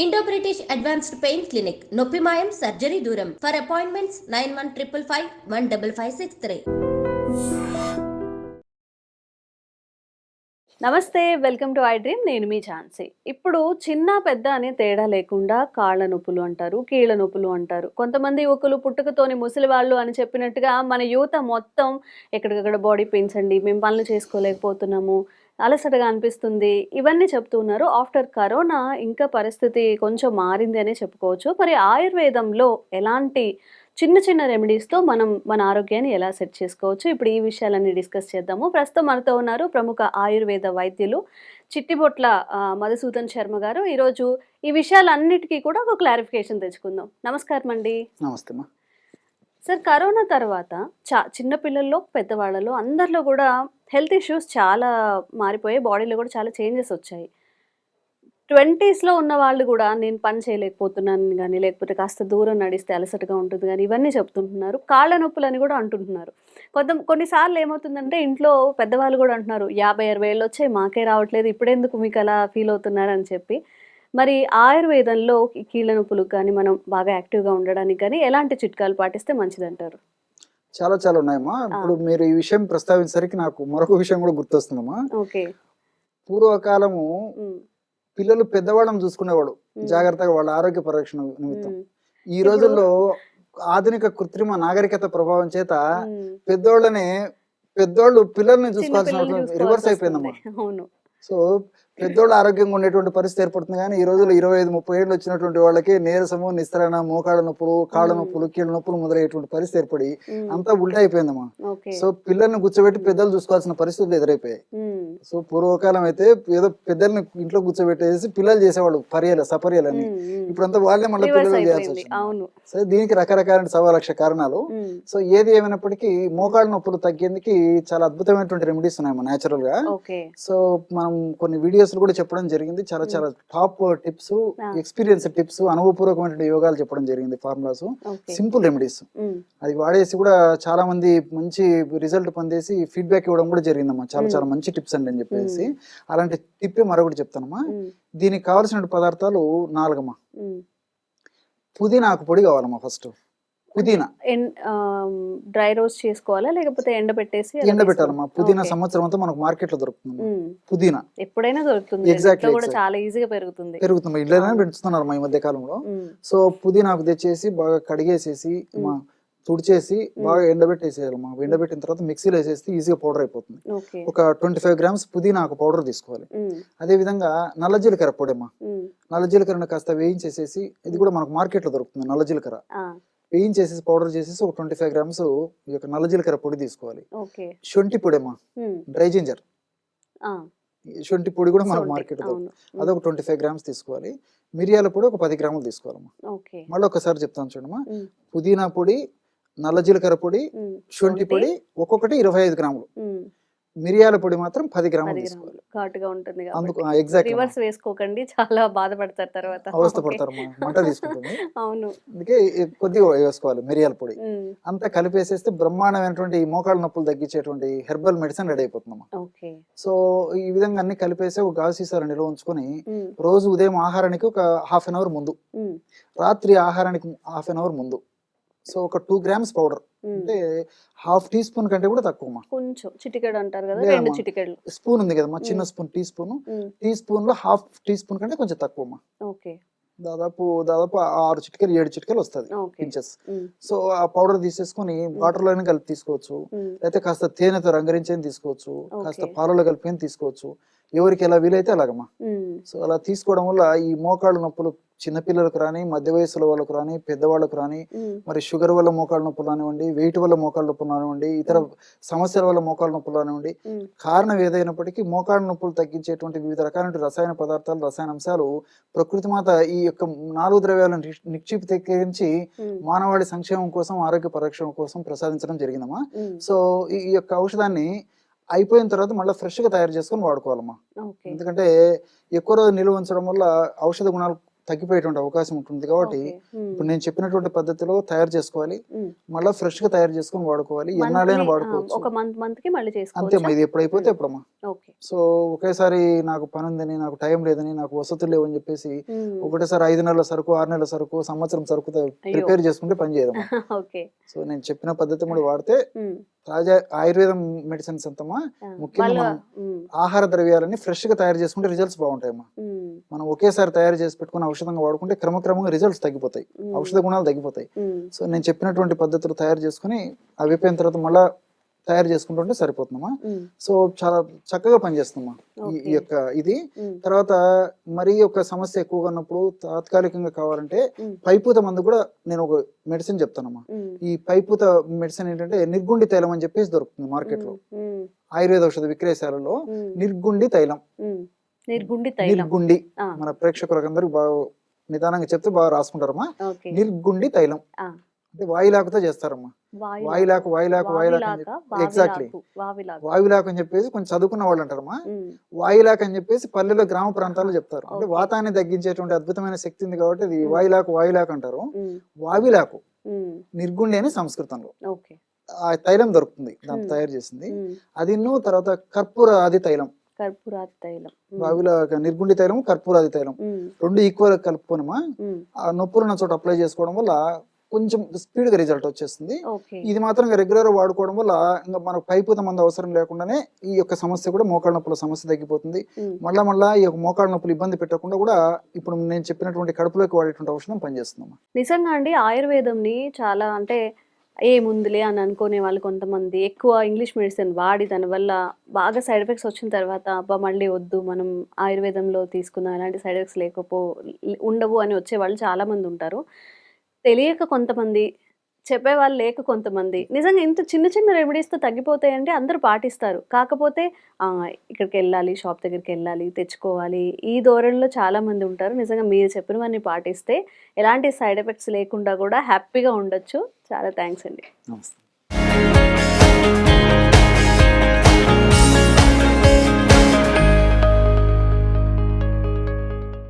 Indo British advanced pain clinic నొప్పి మాయం surgery దూరం ఫర్ అపాయింట్మెంట్స్ 9155515563. నమస్తే, వెల్కమ్ టు ఐ డ్రీమ్. నేను మీ ఝాన్సీ. ఇప్పుడు చిన్న పెద్ద అనే తేడా లేకుండా కాళ్ళ నొప్పులు అంటారు, కీళ్ళ నొప్పులు అంటారు. కొంతమంది యువకులు పుట్టుకతోని ముసలి వాళ్ళు అని చెప్పినట్టుగా మన యువత మొత్తం ఎక్కడికక్కడ బాడీ పెయిన్స్ అండి, మేము పనులు చేసుకోలేకపోతున్నాము, అలసటగా అనిపిస్తుంది, ఇవన్నీ చెప్తూ ఉన్నారు. ఆఫ్టర్ కరోనా ఇంకా పరిస్థితి కొంచెం మారింది అనే చెప్పుకోవచ్చు. మరి ఆయుర్వేదంలో ఎలాంటి చిన్న చిన్న రెమెడీస్తో మనం మన ఆరోగ్యాన్ని ఎలా సెట్ చేసుకోవచ్చు, ఇప్పుడు ఈ విషయాలన్నీ డిస్కస్ చేద్దాము. ప్రస్తుతం మనతో ఉన్నారు ప్రముఖ ఆయుర్వేద వైద్యులు చిట్టిబొట్ల మధుసూదన్ శర్మ గారు. ఈరోజు ఈ విషయాలన్నిటికీ కూడా ఒక క్లారిఫికేషన్ తెచ్చుకుందాం. నమస్కారం అండి. నమస్తే అమ్మా. సార్, కరోనా తర్వాత చిన్న పిల్లల్లో పెద్దవాళ్ళలో అందరిలో కూడా హెల్త్ ఇష్యూస్ చాలా మారిపోయాయి, బాడీలో కూడా చాలా చేంజెస్ వచ్చాయి. 20స్లో ఉన్న వాళ్ళు కూడా నేను పని చేయలేకపోతున్నాను కానీ, లేకపోతే కాస్త దూరం నడిస్తే అలసటగా ఉంటుంది కానీ, ఇవన్నీ చెప్తుంటున్నారు. కాళ్ళ నొప్పులు అని కూడా అంటుంటున్నారు. కొన్నిసార్లు ఏమవుతుందంటే ఇంట్లో పెద్దవాళ్ళు కూడా అంటున్నారు, 50-60 ఏళ్ళు వచ్చాయి మాకే రావట్లేదు, ఇప్పుడెందుకు మీకు అలా ఫీల్ అవుతున్నారు అని చెప్పి. మరి ఆయుర్వేదంలో ఈ కీళ్ళ నొప్పులకు కానీ, మనం బాగా యాక్టివ్గా ఉండడానికి కానీ ఎలాంటి చిట్కాలు పాటిస్తే మంచిదంటారు? చాలా చాలా ఉన్నాయమ్మా. ఇప్పుడు మీరు ఈ విషయం ప్రస్తావించేసరికి నాకు మరొక విషయం కూడా గుర్తొస్తుందమ్మా. ఓకే. పూర్వకాలము పిల్లలు పెద్దవాళ్ళని చూసుకునేవాడు జాగ్రత్తగా, వాళ్ళ ఆరోగ్య పరిరక్షణ నిమిత్తం. ఈ రోజుల్లో ఆధునిక కృత్రిమ నాగరికత ప్రభావం చేత పెద్దోళ్ళు పిల్లల్ని చూసుకోవాల్సిన రివర్స్ అయిపోయిందమ్మా. సో పెద్దోళ్ళు ఆరోగ్యంగా ఉండేటువంటి పరిస్థితి ఏర్పడుతుంది. కానీ ఈ రోజుల్లో 25-30 ఏళ్ళు వచ్చినటువంటి వాళ్ళకి నీరసము, నిస్తరణ, మోకాళ్ళ నొప్పులు, కాళ్ళ నొప్పులు, కీళ్ళ నొప్పులు మొదలయ్యేటువంటి పరిస్థితి ఏర్పడి అంతా ఉల్టా అయిపోయిందమ్మా. సో పిల్లల్ని కూర్చోబెట్టి పెద్దలు చూసుకోవాల్సిన పరిస్థితులు ఎదురైపోయాయి. సో పూర్వకాలం అయితే ఏదో పెద్దల్ని ఇంట్లో కూర్చోబెట్టేసి పిల్లలు చేసేవాళ్ళు సపర్యాలని. ఇప్పుడంతా వాళ్ళే మళ్ళీ పిల్లలు చేయాల్సి వచ్చింది. సో దీనికి రకరకాల 1,00,000 కారణాలు. సో ఏది ఏమైనప్పటికీ మోకాళ్ళ నొప్పులు తగ్గేందుకు చాలా అద్భుతమైనటువంటి రెమెడీస్ ఉన్నాయమ్మా న్యాచురల్ గా. సో మనం కొన్ని వీడియోస్ కూడా చెప్పడం జరిగింది. చాలా చాలా టాప్ టిప్స్, ఎక్స్పీరియన్స్ టిప్స్, అనుభవపూర్వకమైన యోగాలు చెప్పడం జరిగింది, ఫార్ములాస్, సింపుల్ రెమెడీస్. అది వాడేసి కూడా చాలా మంది మంచి రిజల్ట్ పొందేసి ఫీడ్బ్యాక్ ఇవ్వడం కూడా జరిగిందమ్మా. చాలా చాలా మంచి టిప్స్ అండి అని చెప్పేసి. అలాంటి టిప్పే మరొకటి చెప్తానమ్మా. దీనికి కావాల్సిన పదార్థాలు 4 అమ్మా. పుదీనా ఆకు పొడి కావాలమ్మా. ఫస్ట్ పుదీనా డ్రై రోస్ట్ చేసుకోవాలా లేకపోతే ఎండబెట్టాలమ్మా. పుదీనా సంవత్సరం అంతా మనకు మార్కెట్ లో దొరుకుతుంది. పుదీనా ఎప్పుడైనా దొరుకుతుంది, ఎగ్జాక్ట్లీ చాలా ఈజీగా పెరుగుతుంది. ఇళ్ళనే పెంచుతున్నారు ఈ మధ్య కాలంలో. సో పుదీనా ఆకు తెచ్చేసి బాగా కడిగేసేసి తుడిచేసి బాగా ఎండబెట్టేసేయాలమ్మా. ఎండబెట్టిన తర్వాత మిక్సీలో వేసేస్తే ఈజీగా పౌడర్ అయిపోతుంది. ఒక 25 గ్రామ్స్ పుదీనా ఆకు పౌడర్ తీసుకోవాలి. అదే విధంగా నల్ల జీలకర్ర పొడి అమ్మా. నల్ల జీలకర్రను కాస్త వేయించేసేసి, ఇది కూడా మనకు మార్కెట్ లో దొరుకుతుంది నల్ల జీలకర్ర, వేయించేసేసి పౌడర్ చేసేసి ఒక 25 గ్రామ్స్ ఈ యొక్క నల్ల జీలకర్ర పొడి తీసుకోవాలి. శొంఠి పొడి అమ్మా, డ్రై జింజర్ శొంఠి పొడి కూడా మనకు మార్కెట్ అదొక 25 గ్రామ్స్ తీసుకోవాలి. మిరియాల పొడి ఒక 10 గ్రాములు తీసుకోవాలమ్మా. మళ్ళీ ఒకసారి చెప్తాను చూడమ్మా. పుదీనా పొడి, నల్ల జీలకర్ర పొడి, శొంఠి పొడి ఒక్కొక్కటి 25 గ్రాములు. మిరియాల పొడి మాత్రం 10 గ్రాములు తీసుకోవాలి. ఘాటుగా ఉంటుంది అందుకు ఎగ్జాక్ట్లీ రివర్స్ వేసుకోకండి, చాలా బాధపడతారు తర్వాత, అవస్థపడతారు, మంట తీసుకుంటుంది. అవును. అందుకే కొద్దిగా వేసుకోవాలి మిరియాల పొడి. అంతా కలిపేసేస్తే బ్రహ్మాండమైనటువంటి మోకాళ్ళ నొప్పులు తగ్గించేటువంటి హెర్బల్ మెడిసిన్ రెడీ అయిపోతుందమ్మా. సో ఈ విధంగా అన్ని కలిపేసి ఒక గాజు సీసాలో నిల్వ ఉంచుకొని రోజు ఉదయం ఆహారానికి ఒక హాఫ్ అన్ అవర్ ముందు, రాత్రి ఆహారానికి హాఫ్ అన్ అవర్ ముందు, సో ఒక 2 గ్రామ్స్ పౌడర్, అంటే హాఫ్ టీ స్పూన్ కంటే కూడా తక్కువ, కొంచెం చిటికెడు అంటారు కదా, 2 చిటికెళ్ళు. స్పూన్ ఉంది కదమ్మా, చిన్న స్పూన్, టీ స్పూన్ లో హాఫ్ టీ స్పూన్ కంటే కొంచెం తక్కువ. దాదాపు 6 చిటికెలు 7 చిటికెలు వస్తుంది ఇంచెస్. సో ఆ పౌడర్ తీసేసుకొని వాటర్ లోనే కలిపి తీసుకోవచ్చు, లేకపోతే కాస్త తేనెతో రంగరించేది తీసుకోవచ్చు, కాస్త పాలలో కలిపి తీసుకోవచ్చు, ఎవరికి ఎలా వీలైతే అలాగమ్మా. సో అలా తీసుకోవడం వల్ల ఈ మోకాళ్ళ నొప్పులు చిన్నపిల్లలకు రాని, మధ్య వయసుల వాళ్ళకు రాని, పెద్దవాళ్ళకు రాని, మరి షుగర్ వల్ల మోకాళ్ళ నొప్పులు రానివ్వండి, వెయిట్ వల్ల మోకాళ్ళ నొప్పులు రానివ్వండి, ఇతర సమస్యల వల్ల మోకాళ్ళ నొప్పులు రానివ్వండి, కారణం ఏదైనప్పటికీ మోకాళ్ళ నొప్పులు తగ్గించేటువంటి వివిధ రకాల రసాయన పదార్థాలు, రసాయన అంశాలు ప్రకృతి మాత ఈ యొక్క 4 ద్రవ్యాలను నిక్షిప్తీకరించి మానవాళి సంక్షేమం కోసం, ఆరోగ్య పరిరక్షణ కోసం ప్రసాదించడం జరిగిందమ్మా. సో ఈ యొక్క ఔషధాన్ని అయిపోయిన తర్వాత మళ్ళీ ఫ్రెష్ గా తయారు చేసుకొని వాడుకోవాలమ్మా. ఎందుకంటే ఎక్కువ రోజు నిల్వ ఉంచడం వల్ల ఔషధ గుణాలు తగ్గిపోయేటువంటి అవకాశం ఉంటుంది కాబట్టి ఇప్పుడు నేను చెప్పినటువంటి పద్ధతిలో తయారు చేసుకోవాలి, మళ్ళీ ఫ్రెష్ గా తయారు చేసుకొని వాడుకోవాలి, ఎన్నాళ్ళైనా వాడుకోవచ్చు. ఒక మంత్ కి మళ్ళీ అంతే, ఇది ఎప్పుడైపోతే ఎప్పుడమ్మా. సో ఒకేసారి నాకు పని ఉందని, నాకు టైం లేదని, నాకు వసతులు లేవని చెప్పేసి ఒకటేసారి 5 నెలల సరుకు, 6 నెలల సరుకు, సంవత్సరం సరుకు ప్రిపేర్ చేసుకుంటే పని చేయదమ్మా. సో నేను చెప్పిన పద్ధతి కూడా వాడితే తాజా ఆయుర్వేదం మెడిసిన్స్ అంతమా ముఖ్యంగా మనం ఆహార ద్రవ్యాలని ఫ్రెష్ గా తయారు చేసుకుంటే రిజల్ట్స్ బాగుంటాయమ్మా. మనం ఒకేసారి తయారు చేసి పెట్టుకుని ఔషధంగా వాడుకుంటే క్రమక్రమంగా రిజల్ట్స్ తగ్గిపోతాయి, ఔషధ గుణాలు తగ్గిపోతాయి. సో నేను చెప్పినటువంటి పద్ధతులు తయారు చేసుకుని అవి అయిపోయిన తర్వాత మళ్ళా తయారు చేసుకుంటుంటే సరిపోతుందమ్మా. సో చాలా చక్కగా పనిచేస్తుందమ్మా ఈ యొక్క ఇది. తర్వాత మరీ ఒక సమస్య ఎక్కువగా ఉన్నప్పుడు తాత్కాలికంగా కావాలంటే పైపూత మందు కూడా నేను ఒక మెడిసిన్ చెప్తానమ్మా. ఈ పైపూత మెడిసిన్ ఏంటంటే నిర్గుండి తైలం అని చెప్పేసి దొరుకుతుంది మార్కెట్ లో, ఆయుర్వేద ఔషధ విక్రయశాలలో. నిర్గుండి తైలం, నిర్గుండి మన ప్రేక్షకులకు అందరూ బాగా నిదానంగా చెప్తే బాగా రాసుకుంటారమ్మా. నిర్గుండి తైలం అంటే వాయులాకుతో చేస్తారమ్మా. వాయులాకు ఎగ్జాక్ట్లీ వాయులాకు అని చెప్పేసి కొంచెం చదువుకున్న వాళ్ళు అంటారమ్మా. వాయులాకు అని చెప్పేసి పల్లెలో గ్రామ ప్రాంతాల్లో చెప్తారు. అంటే వాతాన్ని తగ్గించేటువంటి అద్భుతమైన శక్తి ఉంది కాబట్టి ఇది వాయులాకు అంటారు. వావిలాకు నిర్గుండి అని సంస్కృతంలో ఆ తైలం దొరుకుతుంది, దాన్ని తయారు చేసింది అది. తర్వాత కర్పూరాది తైలం, నిర్గుండి తైలం, కర్పూరాది తైలం రెండు ఈక్వల్ కలుపుకోనమా. ఆ నొప్పులున్న చోట అప్లై చేసుకోవడం వల్ల కొంచెం స్పీడ్ గా రిజల్ట్ వచ్చేస్తుంది. ఇది మాత్రం రెగ్యులర్ వాడుకోవడం వల్ల ఇంకా మనకు పైపూత మందు అవసరం లేకుండానే ఈ యొక్క సమస్య కూడా, మోకాళ్ళ నొప్పుల సమస్య తగ్గిపోతుంది. మళ్ళా ఈ యొక్క మోకాళ్ళ నొప్పులు ఇబ్బంది పెట్టకుండా కూడా ఇప్పుడు నేను చెప్పినటువంటి కడుపులోకి వాడేటువంటి ఔషధం పనిచేస్తుంది. నిజంగా అండి ఆయుర్వేదంని చాలా అంటే ఏముందిలే అని అనుకునే వాళ్ళు కొంతమంది ఎక్కువ ఇంగ్లీష్ మెడిసిన్ వాడి దానివల్ల బాగా సైడ్ ఎఫెక్ట్స్ వచ్చిన తర్వాత అబ్బా మళ్ళీ వద్దు మనం ఆయుర్వేదంలో తీసుకుందాం, ఎలాంటి సైడ్ ఎఫెక్ట్స్ ఉండవు అని వచ్చే వాళ్ళు చాలా మంది ఉంటారు. తెలియక కొంతమంది, చెప్పేవాళ్ళు లేక కొంతమంది. నిజంగా ఇంత చిన్న చిన్న రెమెడీస్తో తగ్గిపోతాయంటే అందరూ పాటిస్తారు. కాకపోతే ఇక్కడికి వెళ్ళాలి, షాప్ దగ్గరికి వెళ్ళాలి, తెచ్చుకోవాలి, ఈ ధోరణిలో చాలా మంది ఉంటారు. నిజంగా మీరు చెప్పినవన్నీ పాటిస్తే ఎలాంటి సైడ్ ఎఫెక్ట్స్ లేకుండా కూడా హ్యాపీగా ఉండొచ్చు. చాలా థ్యాంక్స్ అండి. నమస్తే.